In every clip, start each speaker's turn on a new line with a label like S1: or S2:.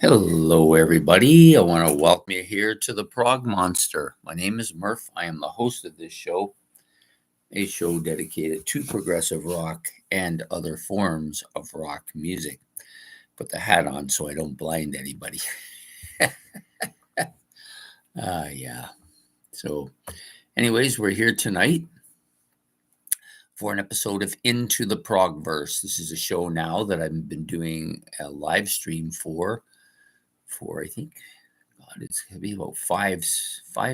S1: Hello, everybody. I want to welcome you here to the Prog Monster. My name is Murph. I am the host of this show, a show dedicated to progressive rock and other forms of rock music. Put the hat on so I don't blind anybody. Yeah. So, anyways, we're here tonight for an episode of Into the Progverse. This is a show now that I've been doing a live stream for I think it's gonna be about five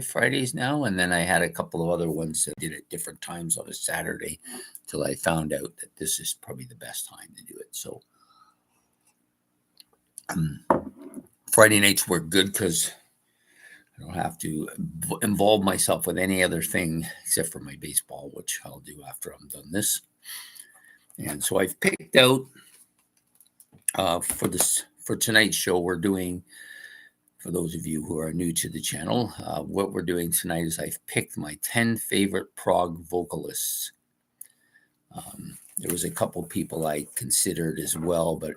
S1: Fridays now, and then I had a couple of other ones that I did at different times on a Saturday till I found out that this is probably the best time to do it. So Friday nights work good because I don't have to involve myself with any other thing except for my baseball, which I'll do after I'm done this. And so I've picked out for tonight's show, we're doing, for those of you who are new to the channel, what we're doing tonight is I've picked my 10 favorite prog vocalists. There was a couple people I considered as well, but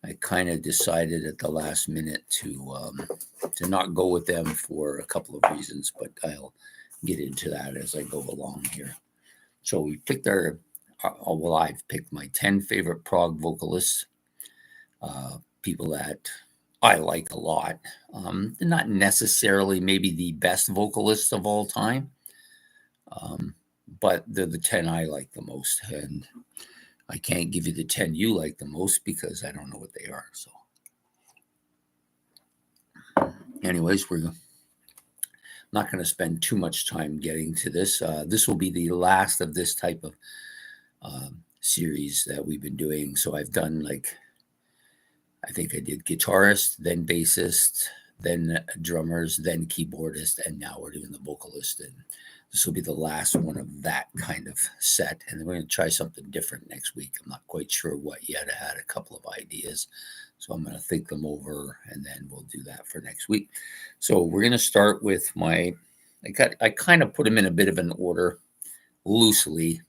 S1: I kind of decided at the last minute to not go with them for a couple of reasons, but I'll get into that as I go along here. So we picked I've picked my 10 favorite prog vocalists. People that I like a lot. They're not necessarily maybe the best vocalists of all time, but they're the 10 I like the most. And I can't give you the 10 you like the most because I don't know what they are. So anyways, we're not going to spend too much time getting to this. This will be the last of this type of series that we've been doing. So I've done I think I did guitarist, then bassist, then drummers, then keyboardist, and now we're doing the vocalist. And this will be the last one of that kind of set. And we're going to try something different next week. I'm not quite sure what yet. I had a couple of ideas, so I'm going to think them over, and then we'll do that for next week. So we're going to start with I kind of put them in a bit of an order, loosely.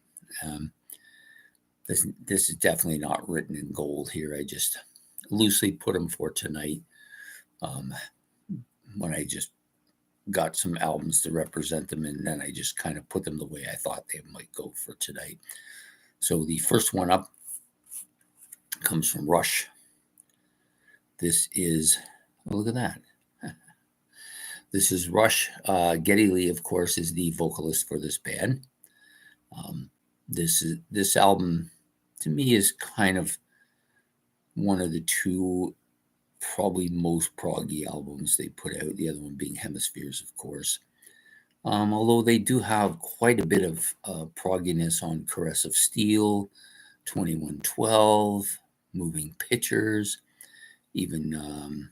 S1: This is definitely not written in gold here. I just loosely put them for tonight when I just got some albums to represent them, and then I just kind of put them the way I thought they might go for tonight. So the first one up comes from Rush. This is, look at that. This is Rush. Geddy Lee, of course, is the vocalist for this band. This album, to me, is kind of one of the two probably most proggy albums they put out, the other one being Hemispheres, of course. Although they do have quite a bit of progginess on Caress of Steel, 2112, Moving Pictures, even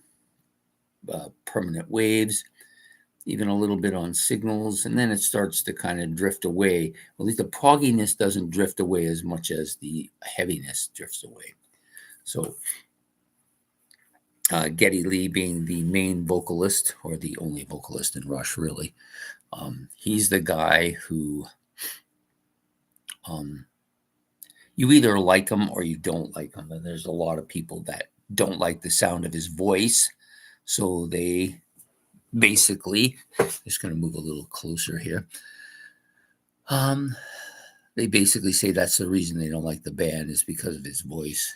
S1: Permanent Waves, even a little bit on Signals, and then it starts to kind of drift away. At least the progginess doesn't drift away as much as the heaviness drifts away. So Geddy Lee being the main vocalist, or the only vocalist in Rush, really. He's the guy who you either like him or you don't like him. And there's a lot of people that don't like the sound of his voice. So they basically, just going to move a little closer here. They basically say that's the reason they don't like the band is because of his voice.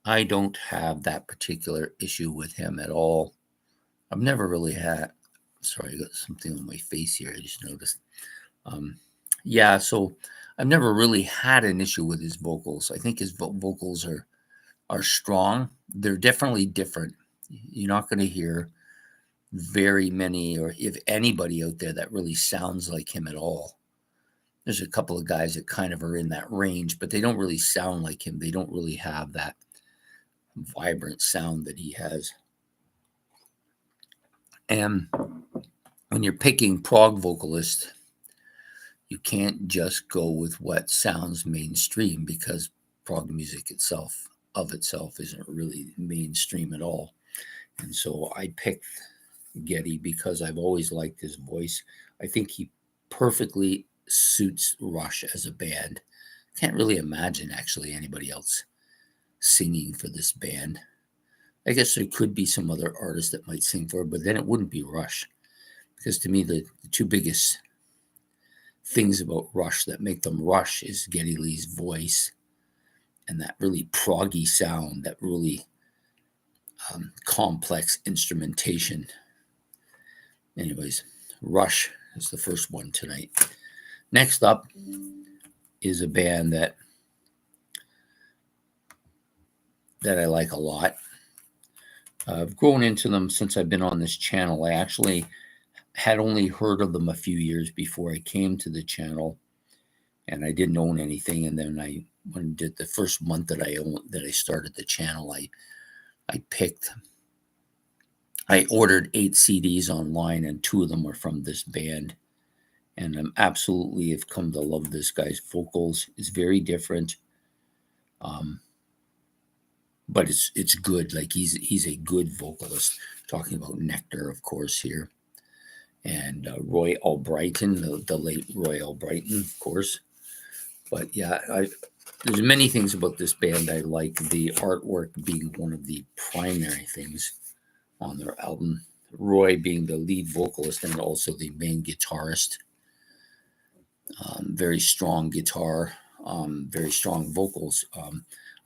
S1: I don't have that particular issue with him at all. I've never really had, sorry, I got something on my face here. I just noticed. Yeah, so I've never really had an issue with his vocals. I think his vocals are strong. They're definitely different. You're not going to hear very many, or if anybody out there that really sounds like him at all. There's a couple of guys that kind of are in that range, but they don't really sound like him. They don't really have that vibrant sound that he has. And when you're picking prog vocalist, you can't just go with what sounds mainstream, because prog music itself isn't really mainstream at all. And so I picked Geddy because I've always liked his voice. I think he perfectly suits Rush as a band. Can't really imagine actually anybody else singing for this band. I guess there could be some other artists that might sing for it, but then it wouldn't be Rush. Because to me, the two biggest things about Rush that make them Rush is Geddy Lee's voice and that really proggy sound, that really complex instrumentation. Anyways, Rush is the first one tonight. Next up is a band that I like a lot. I've grown into them since I've been on this channel. I actually had only heard of them a few years before I came to the channel, and I didn't own anything. And then when did the first month that I started the channel, I ordered 8 CDs online, and 2 of them were from this band. And I'm absolutely have come to love this guy's vocals. It's very different, but it's good. Like he's a good vocalist. Talking about Nectar, of course, here, and Roy Albrighton, the late Roy Albrighton, of course. But yeah, there's many things about this band I like. The artwork being one of the primary things on their album. Roy being the lead vocalist and also the main guitarist. Very strong guitar, very strong vocals.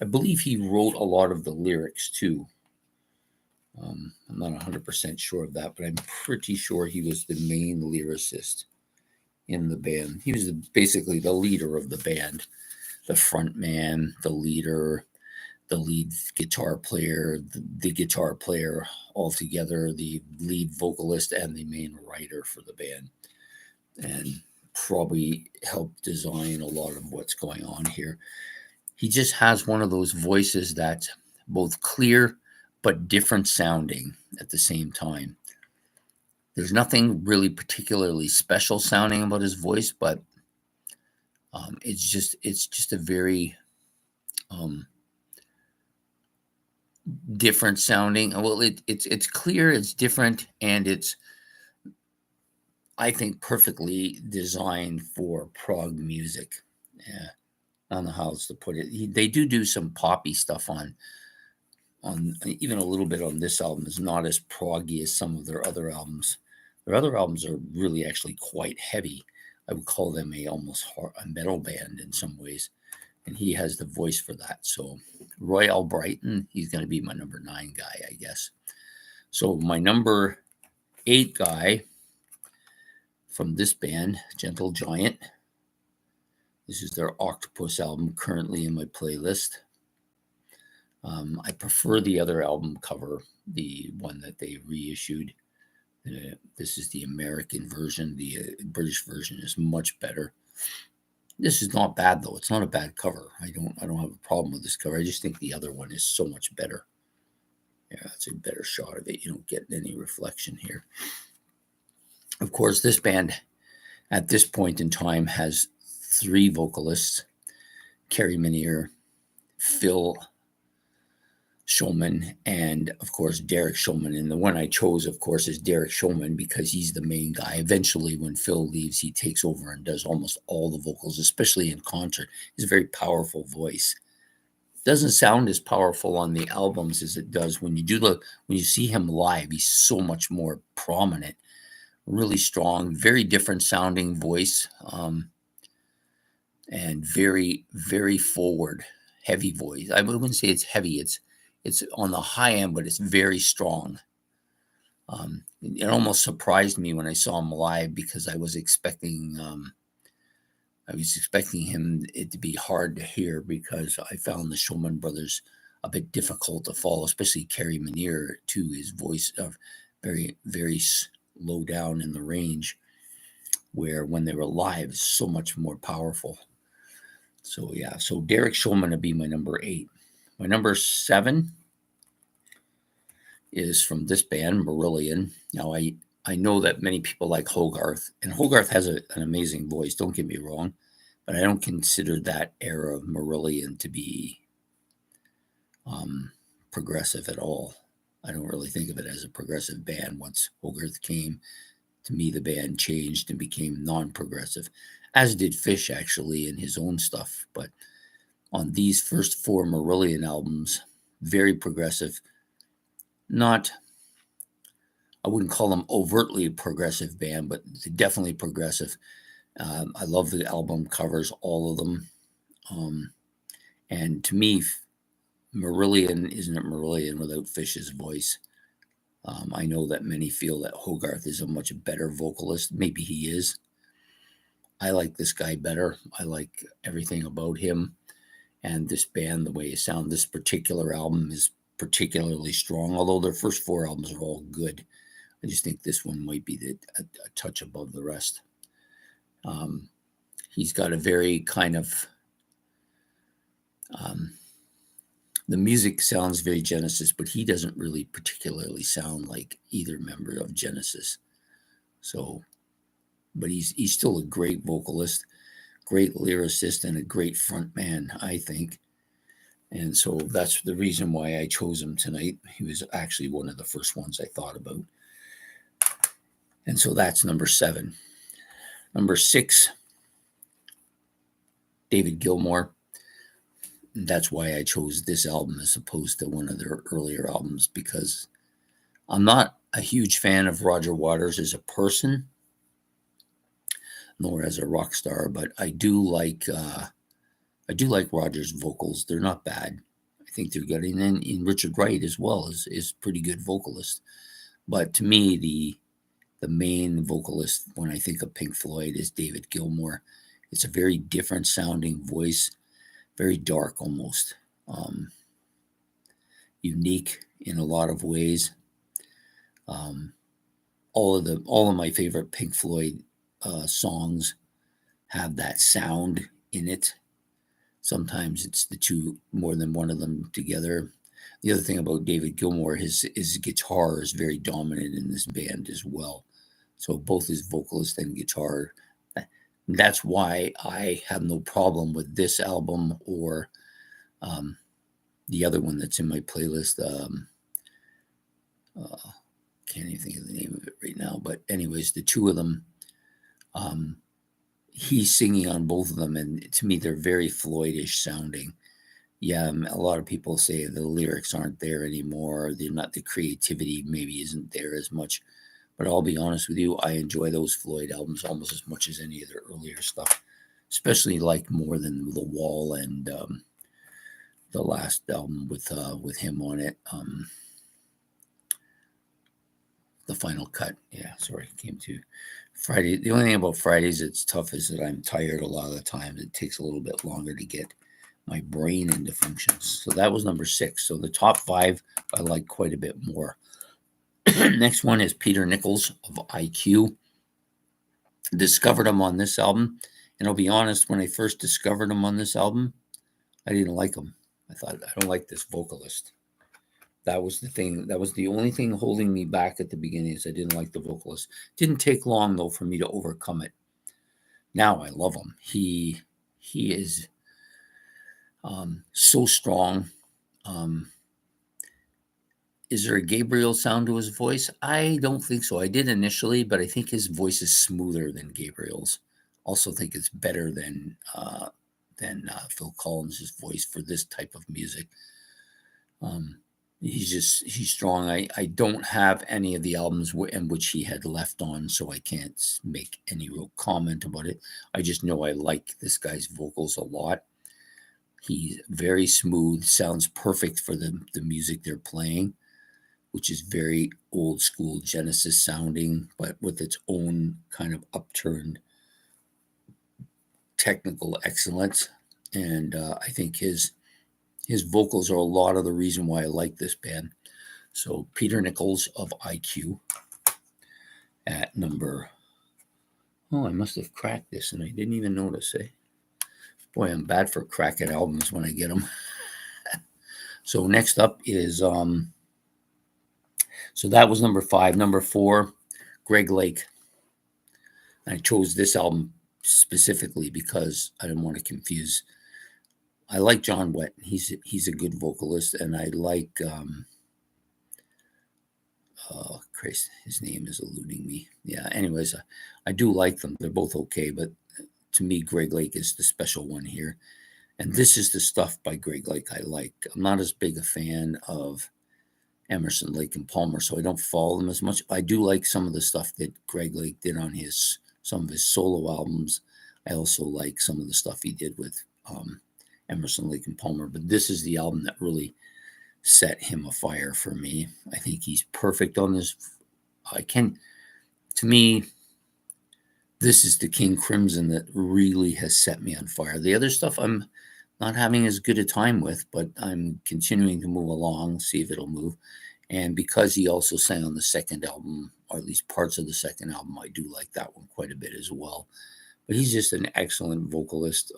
S1: I believe he wrote a lot of the lyrics too. I'm not 100% sure of that, but I'm pretty sure he was the main lyricist in the band. He was basically the leader of the band, the front man, the leader, the lead guitar player, the guitar player altogether, the lead vocalist, and the main writer for the band. And probably helped design a lot of what's going on here. He just has one of those voices that's both clear but different sounding at the same time. There's nothing really particularly special sounding about his voice, but it's just a very different sounding. Well, it's clear, it's different, and it's, I think, perfectly designed for prog music. Yeah, I don't know how else to put it. They do some poppy stuff on even a little bit on this album. Is not as proggy as some of their other albums. Their other albums are really actually quite heavy. I would call them almost a metal band in some ways, and he has the voice for that. So Roy Albrighton, he's going to be my number 9 guy, I guess. So my number 8 guy from this band, Gentle Giant. This is their Octopus album, currently in my playlist. I prefer the other album cover, the one that they reissued. This is the American version. The British version is much better. This is not bad though. It's not a bad cover. I don't have a problem with this cover. I just think the other one is so much better. Yeah, it's a better shot of it. You don't get any reflection here. Of course, this band at this point in time has 3 vocalists: Kerry Minier, Phil Shulman, and of course Derek Shulman. And the one I chose, of course, is Derek Shulman because he's the main guy. Eventually, when Phil leaves, he takes over and does almost all the vocals, especially in concert. He's a very powerful voice. Doesn't sound as powerful on the albums as it does when you see him live. He's so much more prominent, really strong, very different sounding voice, and very, very forward, heavy voice. I wouldn't say it's heavy. It's on the high end, but it's very strong. It almost surprised me when I saw him live because I was expecting it to be hard to hear because I found the Shulman brothers a bit difficult to follow, especially Kerry Minier too. His voice very, very low down in the range, where when they were live, it's so much more powerful. So yeah, so Derek Shulman would be my number 8. My number 7 is from this band, Marillion. Now, I know that many people like Hogarth, and Hogarth has an amazing voice, don't get me wrong, but I don't consider that era of Marillion to be progressive at all. I don't really think of it as a progressive band. Once Hogarth came, to me, the band changed and became non-progressive, as did Fish, actually, in his own stuff. But on these first 4 Marillion albums, very progressive, not, I wouldn't call them overtly progressive band, but definitely progressive. I love the album covers, all of them. And to me, Marillion isn't Marillion without Fish's voice. I know that many feel that Hogarth is a much better vocalist. Maybe he is. I like this guy better. I like everything about him and this band, the way it sounds. This particular album is particularly strong, although their first 4 albums are all good. I just think this one might be a touch above the rest. He's got a very kind of, the music sounds very Genesis, but he doesn't really particularly sound like either member of Genesis. So, but he's still a great vocalist, great lyricist, and a great front man, I think. And so that's the reason why I chose him tonight. He was actually one of the first ones I thought about. And so that's number 7. Number 6, David Gilmour. And that's why I chose this album as opposed to one of their earlier albums, because I'm not a huge fan of Roger Waters as a person, nor as a rock star, but I do like Roger's vocals. They're not bad. I think they're good. And then in Richard Wright as well is pretty good vocalist. But to me, the main vocalist when I think of Pink Floyd is David Gilmour. It's a very different sounding voice, very dark almost, unique in a lot of ways. All of my favorite Pink Floyd songs have that sound in it. Sometimes it's the two, more than one of them together. The other thing about David Gilmour, his guitar is very dominant in this band as well. So both his vocalist and guitar. That's why I have no problem with this album or the other one that's in my playlist. Can't even think of the name of it right now. But anyways, the two of them, he's singing on both of them. And to me, they're very Floyd-ish sounding. Yeah, a lot of people say the lyrics aren't there anymore. They're not, the creativity maybe isn't there as much. But I'll be honest with you, I enjoy those Floyd albums almost as much as any of their earlier stuff, especially like more than The Wall and the last album with him on it, The Final Cut. Yeah, sorry, came to Friday. The only thing about Fridays it's tough is that I'm tired a lot of the time. It takes a little bit longer to get my brain into functions. So that was number 6. So the top 5 I like quite a bit more. Next one is Peter Nichols of IQ. Discovered him on this album. And I'll be honest, when I first discovered him on this album, I didn't like him. I thought, I don't like this vocalist. That was the thing. That was the only thing holding me back at the beginning, is I didn't like the vocalist. Didn't take long, though, for me to overcome it. Now I love him. He is so strong. Is there a Gabriel sound to his voice? I don't think so. I did initially, but I think his voice is smoother than Gabriel's. Also think it's better than Phil Collins' voice for this type of music. He's strong. I don't have any of the albums in which he had left on, so I can't make any real comment about it. I just know I like this guy's vocals a lot. He's very smooth, sounds perfect for the music they're playing, which is very old school Genesis sounding, but with its own kind of upturned technical excellence. And I think his vocals are a lot of the reason why I like this band. So Peter Nichols of IQ at number, I must have cracked this and I didn't even notice, eh? Boy, I'm bad for cracking albums when I get them. So next up is, so that was number 5. Number 4, Greg Lake. I chose this album specifically because I didn't want to confuse. I like John Wett. He's a good vocalist, and I like, oh Christ, his name is eluding me. Yeah, anyways, I do like them. They're both okay, but to me, Greg Lake is the special one here. And this is the stuff by Greg Lake I like. I'm not as big a fan of Emerson, Lake and Palmer, so I don't follow them as much. I do like some of the stuff that Greg Lake did on some of his solo albums. I also like some of the stuff he did with Emerson, Lake and Palmer, but this is the album that really set him afire for me. I think he's perfect on this. To me, this is the King Crimson that really has set me on fire. The other stuff I'm not having as good a time with, but I'm continuing to move along, see if it'll move. And because he also sang on the second album, or at least parts of the second album, I do like that one quite a bit as well. But he's just an excellent vocalist.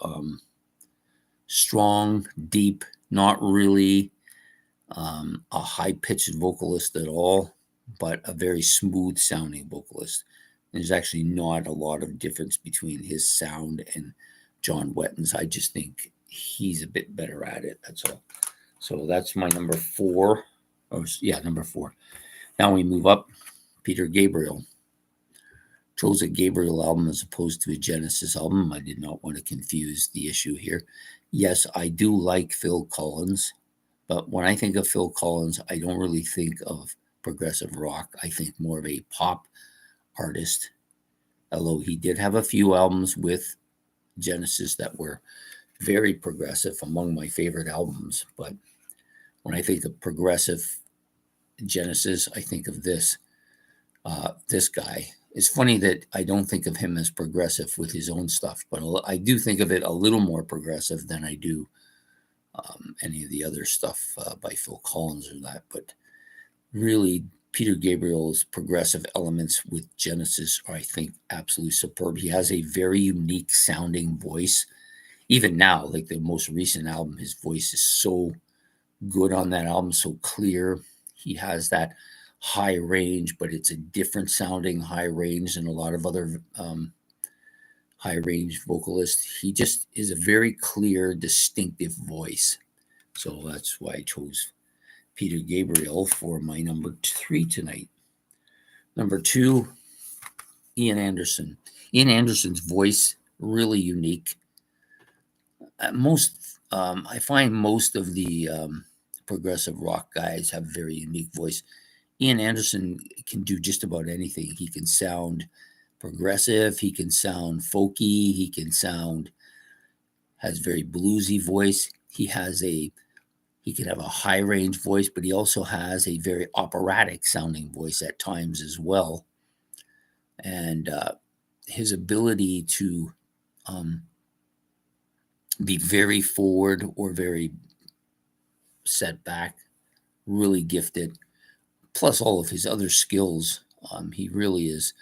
S1: Strong, deep, not really a high-pitched vocalist at all, but a very smooth-sounding vocalist. There's actually not a lot of difference between his sound and John Wetton's. I just think he's a bit better at it. That's all. So that's my number 4. Number 4. Now we move up. Peter Gabriel. Chose a Gabriel album as opposed to a Genesis album. I did not want to confuse the issue here. Yes, I do like Phil Collins, but when I think of Phil Collins, I don't really think of progressive rock. I think more of a pop artist, although he did have a few albums with Genesis that were very progressive, among my favorite albums. But when I think of progressive Genesis, I think of this guy. It's funny that I don't think of him as progressive with his own stuff, but I do think of it a little more progressive than I do any of the other stuff by Phil Collins or that. But really, Peter Gabriel's progressive elements with Genesis are, I think, absolutely superb. He has a very unique sounding voice. Even now, like the most recent album, his voice is so good on that album, so clear. He has that high range, but it's a different sounding high range than a lot of other high range vocalists. He just is a very clear, distinctive voice. So that's why I chose Peter Gabriel for my number 3 tonight. Number 2, Ian Anderson. Ian Anderson's voice, really unique. I find most of the progressive rock guys have very unique voice. Ian Anderson can do just about anything. He can sound progressive. He can sound folky. He has very bluesy voice. He can have a high range voice, but he also has a very operatic sounding voice at times as well. And his ability to be very forward or very set back, really gifted. Plus all of his other skills. He really is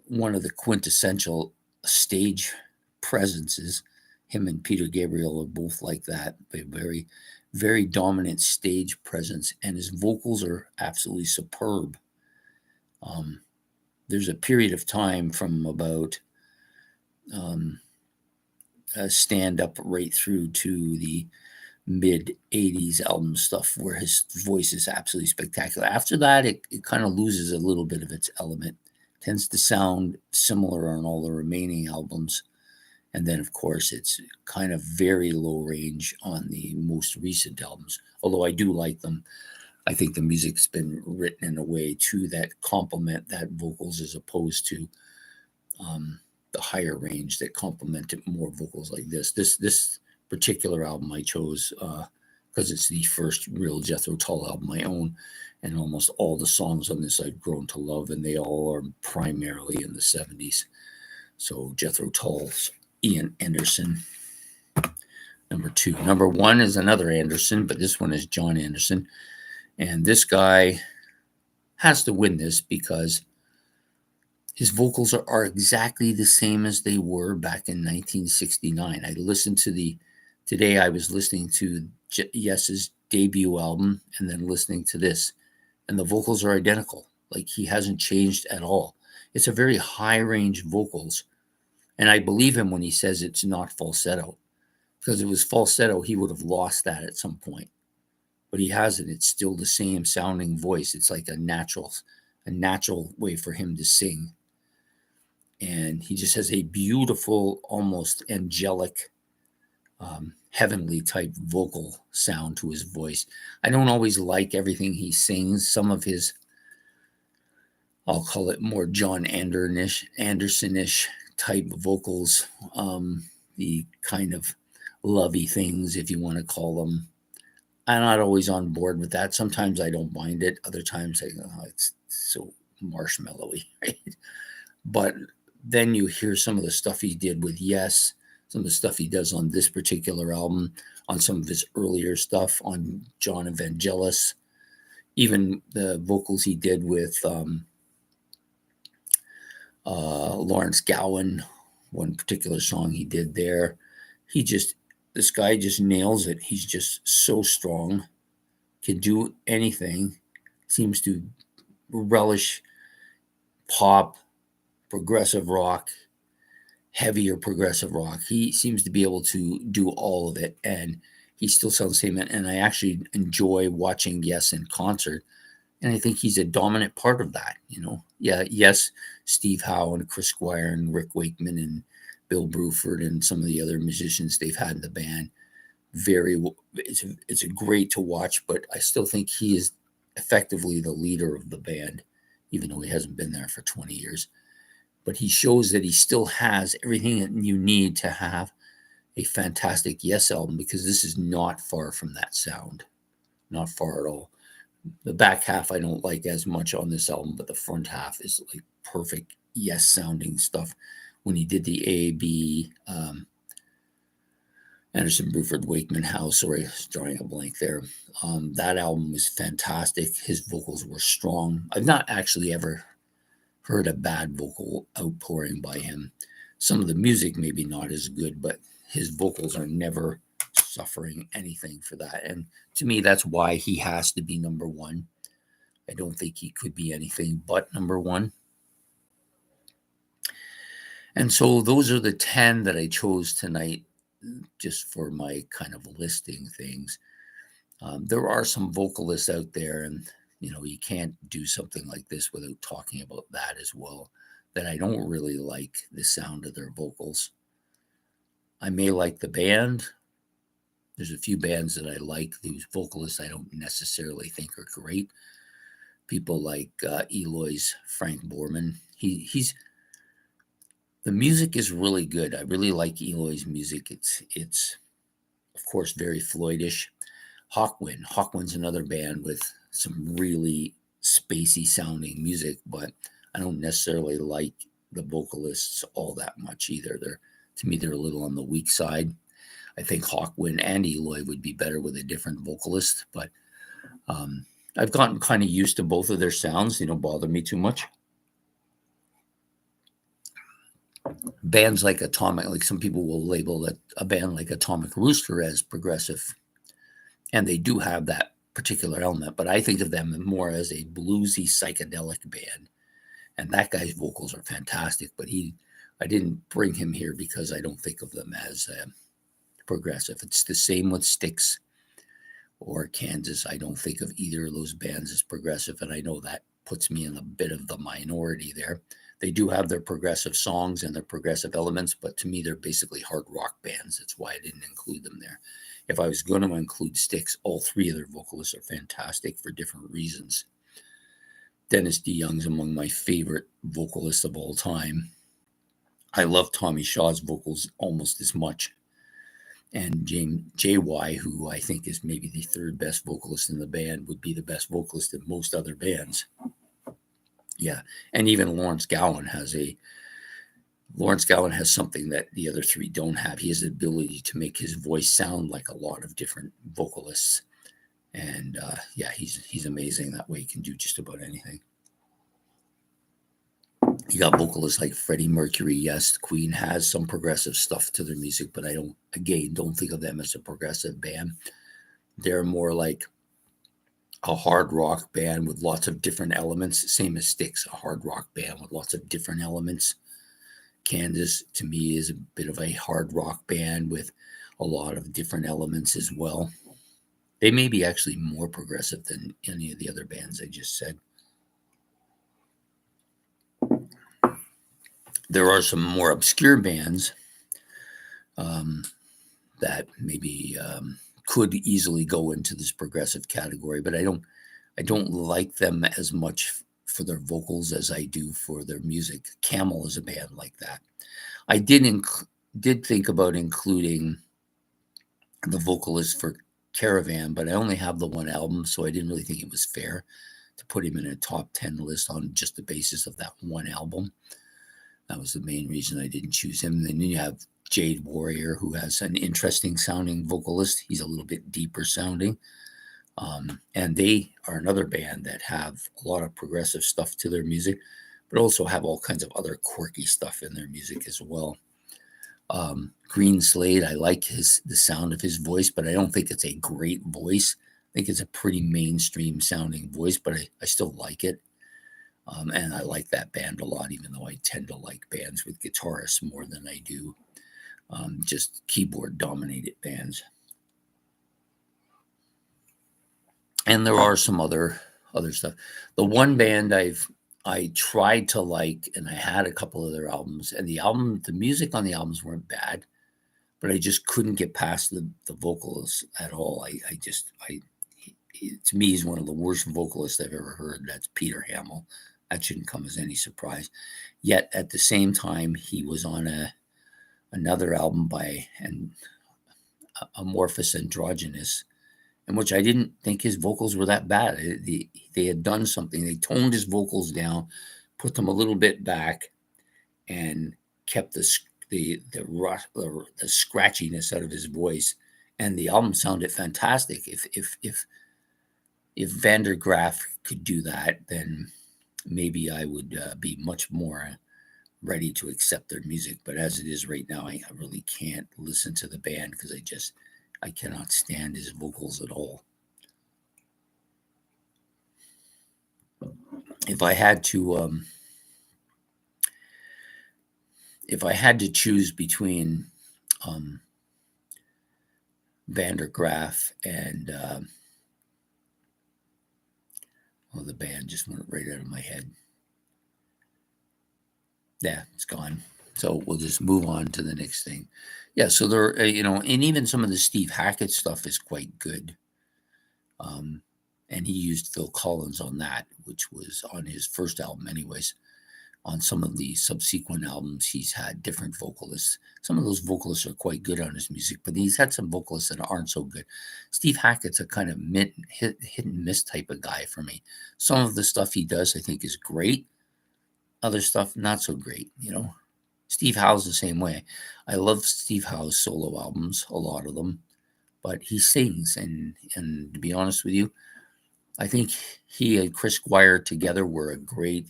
S1: one of the quintessential stage presences. Him and Peter Gabriel are both like that. A very, very dominant stage presence, and his vocals are absolutely superb. There's a period of time from about Stand Up right through to the mid-'80s album stuff where his voice is absolutely spectacular. After that, it kind of loses a little bit of its element. Tends to sound similar on all the remaining albums. And then, of course, it's kind of very low range on the most recent albums. Although I do like them. I think the music's been written in a way, too, that complement that vocals as opposed to the higher range that complemented more vocals like this. This particular album I chose because it's the first real Jethro Tull album I own, and almost all the songs on this I've grown to love, and they all are primarily in the 70s. So Jethro Tull's Ian Anderson, number 2. Number 1 is another Anderson, but this one is John Anderson. And this guy has to win this because his vocals are exactly the same as they were back in 1969. Today I was listening to Yes's debut album and then listening to this, and the vocals are identical. Like, he hasn't changed at all. It's a very high range vocals, and I believe him when he says it's not falsetto, because if it was falsetto, he would have lost that at some point, but he hasn't. It's still the same sounding voice. It's like a natural way for him to sing, and he just has a beautiful, almost angelic, heavenly type vocal sound to his voice. I don't always like everything he sings. Some of his, I'll call it more John Anderson-ish type vocals, the kind of lovey things, if you want to call them. I'm not always on board with that. Sometimes I don't mind it. Other times I go, oh, it's so marshmallowy, right? But then you hear some of the stuff he did with Yes, some of the stuff he does on this particular album, on some of his earlier stuff, on John Evangelis, even the vocals he did with Lawrence Gowan, one particular song he did there. This guy just nails it. He's just so strong, can do anything, seems to relish pop, progressive rock, heavier progressive rock. He seems to be able to do all of it, and he still sounds the same. And I actually enjoy watching Yes in concert, and I think he's a dominant part of that. Yeah, Yes, Steve Howe and Chris Squire and Rick Wakeman and Bill Bruford and some of the other musicians they've had in the band. It's great to watch, but I still think he is effectively the leader of the band, even though he hasn't been there for 20 years. But he shows that he still has everything that you need to have a fantastic Yes album, because this is not far from that sound. Not far at all. The back half I don't like as much on this album, but the front half is like perfect Yes sounding stuff. When he did the A.B. Anderson, Bruford, Wakeman House, sorry, I was drawing a blank there. That album was fantastic. His vocals were strong. I've not actually ever heard a bad vocal outpouring by him. Some of the music maybe not as good, but his vocals are never suffering anything for that. And to me, that's why he has to be number one. I don't think he could be anything but number one. And so those are the 10 that I chose tonight, just for my kind of listing things. There are some vocalists out there, and you can't do something like this without talking about that as well, that I don't really like the sound of their vocals. I may like the band. There's a few bands that I like whose vocalists I don't necessarily think are great. People like Eloy's Frank Borman. The music is really good. I really like Eloy's music. It's of course very Floydish. Hawkwind's another band with some really spacey sounding music, but I don't necessarily like the vocalists all that much either. To me, they're a little on the weak side. I think Hawkwind and Eloy would be better with a different vocalist, but I've gotten kind of used to both of their sounds. They don't bother me too much. Bands like some people will label a band like Atomic Rooster as progressive, and they do have that particular element, but I think of them more as a bluesy psychedelic band, and that guy's vocals are fantastic, but I didn't bring him here because I don't think of them as progressive. It's the same with Styx or Kansas. I don't think of either of those bands as progressive, and I know that puts me in a bit of the minority there. They do have their progressive songs and their progressive elements, but to me, they're basically hard rock bands. That's why I didn't include them there. If I was going to include Styx, all three of their vocalists are fantastic for different reasons. Dennis DeYoung's among my favorite vocalists of all time. I love Tommy Shaw's vocals almost as much. And JY, who I think is maybe the third best vocalist in the band, would be the best vocalist in most other bands. Yeah, and even Lawrence Gowan has something that the other three don't have. He has the ability to make his voice sound like a lot of different vocalists. And he's amazing that way. He can do just about anything. You got vocalists like Freddie Mercury. Yes, Queen has some progressive stuff to their music, but I don't think of them as a progressive band. They're more like a hard rock band with lots of different elements, same as Styx, a hard rock band with lots of different elements. Kansas, to me, is a bit of a hard rock band with a lot of different elements as well. They may be actually more progressive than any of the other bands I just said. There are some more obscure bands that maybe could easily go into this progressive category, but I don't like them as much for their vocals as I do for their music. Camel is a band like that. I did think about including the vocalist for Caravan, but I only have the one album, so I didn't really think it was fair to put him in a top 10 list on just the basis of that one album. That was the main reason I didn't choose him. Then you have Jade Warrior, who has an interesting sounding vocalist. He's a little bit deeper sounding. And they are another band that have a lot of progressive stuff to their music, but also have all kinds of other quirky stuff in their music as well. Green Slade, I like the sound of his voice, but I don't think it's a great voice. I think it's a pretty mainstream sounding voice, but I still like it. And I like that band a lot, even though I tend to like bands with guitarists more than I do just keyboard dominated bands. And there are some other stuff. The one band I tried to like, and I had a couple of their albums, and the music on the albums weren't bad, but I just couldn't get past the vocalists at all. To me, he's one of the worst vocalists I've ever heard. That's Peter Hamill. That shouldn't come as any surprise. Yet at the same time, he was on another album by Amorphous Androgynous, in which I didn't think his vocals were that bad. They had done something. They toned his vocals down, put them a little bit back, and kept the scratchiness out of his voice. And the album sounded fantastic. If Vander Graaf could do that, then maybe I would be much more ready to accept their music. But as it is right now, I really can't listen to the band because I cannot stand his vocals at all. If I had to choose between Vander Graaf and the band just went right out of my head. Yeah, it's gone. So we'll just move on to the next thing. Yeah, so there, and even some of the Steve Hackett stuff is quite good. And he used Phil Collins on that, which was on his first album anyways. On some of the subsequent albums, he's had different vocalists. Some of those vocalists are quite good on his music, but he's had some vocalists that aren't so good. Steve Hackett's a kind of hit and miss type of guy for me. Some of the stuff he does, I think, is great. Other stuff, not so great, Steve Howe's the same way. I love Steve Howe's solo albums, a lot of them, but he sings, and to be honest with you, I think he and Chris Squire together were a great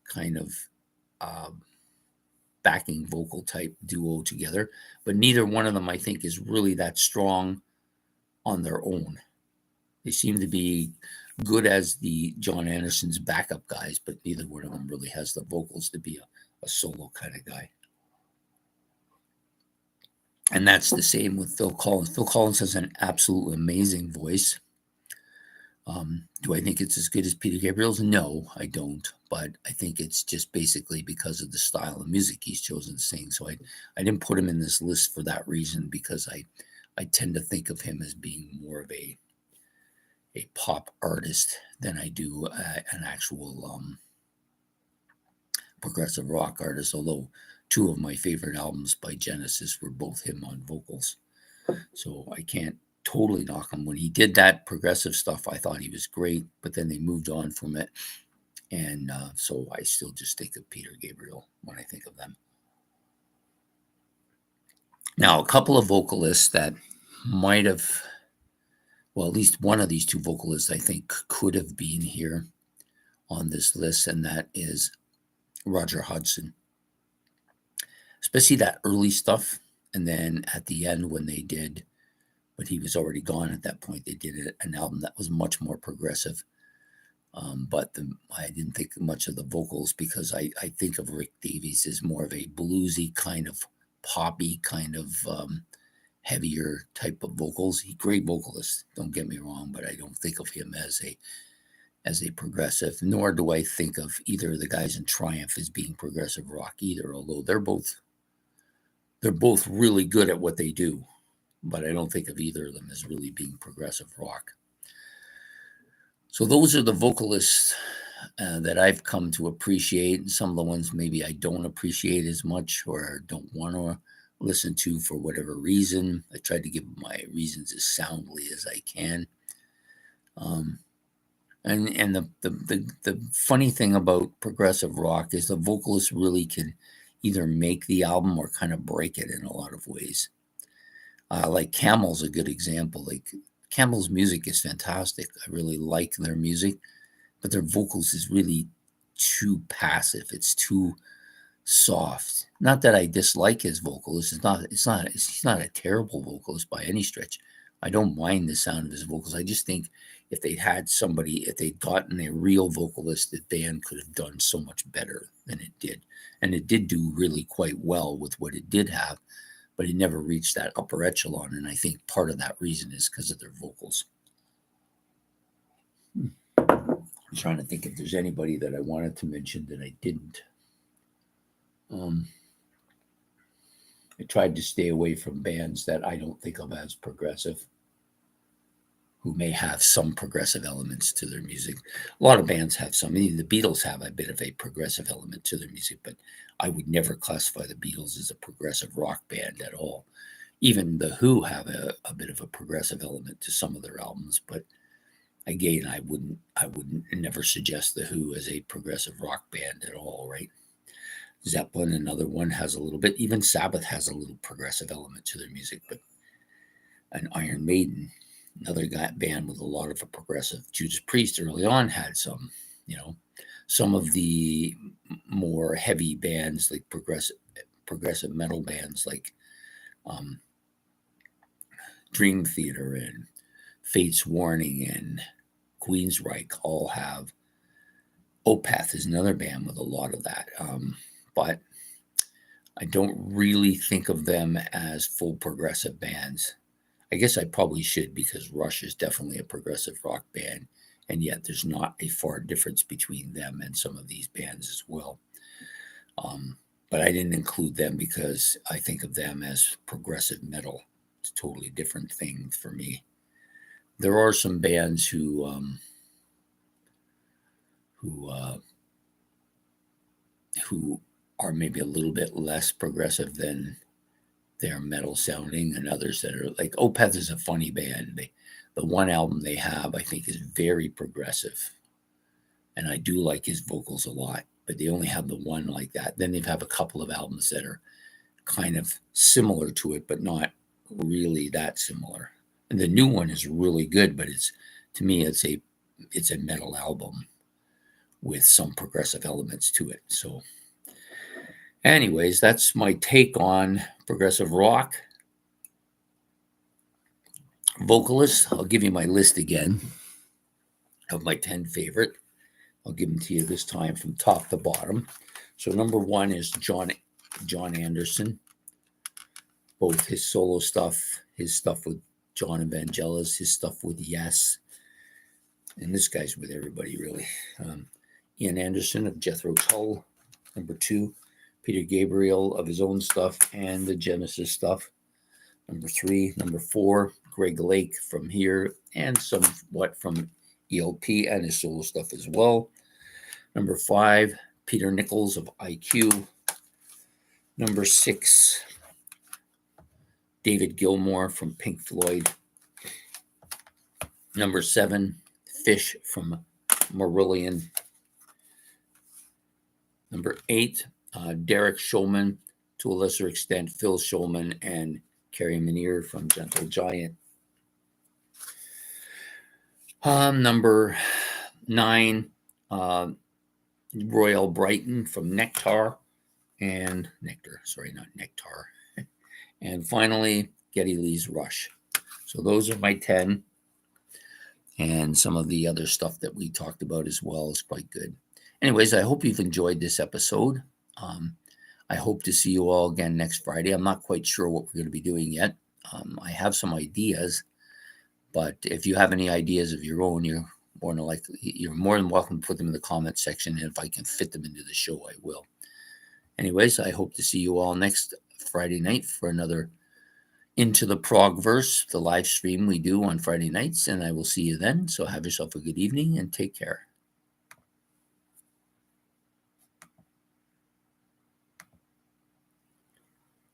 S1: kind of backing vocal type duo together, but neither one of them, I think, is really that strong on their own. They seem to be good as the John Anderson's backup guys, but neither one of them really has the vocals to be a solo kind of guy. And that's the same with Phil Collins. Phil Collins has an absolutely amazing voice. Do I think it's as good as Peter Gabriel's? No, I don't. But I think it's just basically because of the style of music he's chosen to sing. So I didn't put him in this list for that reason, because I tend to think of him as being more of a pop artist than I do an actual progressive rock artist, although two of my favorite albums by Genesis were both him on vocals. So I can't totally knock him. When he did that progressive stuff, I thought he was great, but then they moved on from it. And so I still just think of Peter Gabriel when I think of them. Now, a couple of vocalists that might have, well, at least one of these two vocalists I think could have been here on this list, and that is Roger Hodgson. Especially that early stuff, and then at the end when they did, but he was already gone at that point, they did an album that was much more progressive. But I didn't think much of the vocals, because I think of Rick Davies as more of a bluesy kind of poppy kind of heavier type of vocals. He's a great vocalist, don't get me wrong, but I don't think of him as a progressive, nor do I think of either of the guys in Triumph as being progressive rock either, although they're both really good at what they do. but I don't think of either of them as really being progressive rock. So those are the vocalists that I've come to appreciate, and some of the ones maybe I don't appreciate as much or don't want to listen to for whatever reason. I tried to give my reasons as soundly as I can. And the funny thing about progressive rock is the vocalist really can either make the album or kind of break it in a lot of ways. Like Camel's a good example. Like Camel's music is fantastic. I really like their music, but their vocals is really too passive. It's too soft. Not that I dislike his vocals. He's not a terrible vocalist by any stretch. I don't mind the sound of his vocals. I just think if they'd gotten a real vocalist, the band could have done so much better than it did. And it did do really quite well with what it did have, but it never reached that upper echelon. And I think part of that reason is because of their vocals. I'm trying to think if there's anybody that I wanted to mention that I didn't. I tried to stay away from bands that I don't think of as progressive, who may have some progressive elements to their music. A lot of bands have some. Even the Beatles have a bit of a progressive element to their music, but I would never classify the Beatles as a progressive rock band at all. Even the Who have a bit of a progressive element to some of their albums, but again, I wouldn't never suggest the Who as a progressive rock band at all, right? Zeppelin, another one, has a little bit. Even Sabbath has a little progressive element to their music, but an Iron Maiden, another band with a lot of a progressive. Judas Priest early on had some, some of the more heavy bands like progressive metal bands like Dream Theater and Fate's Warning and Queensryche all have. Opeth is another band with a lot of that. But I don't really think of them as full progressive bands. I guess I probably should, because Rush is definitely a progressive rock band, and yet there's not a far difference between them and some of these bands as well. But I didn't include them because I think of them as progressive metal. It's a totally different thing for me. There are some bands who are maybe a little bit less progressive than they're metal sounding, and others that are like Opeth is a funny band. The one album they have, I think, is very progressive, and I do like his vocals a lot, but they only have the one like that. Then they have a couple of albums that are kind of similar to it, but not really that similar. And the new one is really good, but to me it's a metal album with some progressive elements to it. So anyways, that's my take on progressive rock. Vocalists, I'll give you my list again of my 10 favorite. I'll give them to you this time from top to bottom. So number 1 is John Anderson. Both his solo stuff, his stuff with John Evangelis, his stuff with Yes, and this guy's with everybody really. Ian Anderson of Jethro Tull. Number 2, Peter Gabriel of his own stuff and the Genesis stuff. Number 3. Number 4, Greg Lake from here and somewhat from ELP and his solo stuff as well. Number 5, Peter Nichols of IQ. Number 6, David Gilmour from Pink Floyd. Number 7, Fish from Marillion. Number 8, Derek Shulman, to a lesser extent, Phil Shulman and Carrie Minier from Gentle Giant. Number 9, Royal Brighton from Nectar. And finally, Geddy Lee's Rush. So those are my 10. And some of the other stuff that we talked about as well is quite good. Anyways, I hope you've enjoyed this episode. I hope to see you all again next Friday. I'm not quite sure what we're going to be doing yet. I have some ideas, but if you have any ideas of your own, you're more than welcome to put them in the comment section. And if I can fit them into the show, I will. Anyways, I hope to see you all next Friday night for another into the Progverse, the live stream we do on Friday nights, and I will see you then. So have yourself a good evening and take care.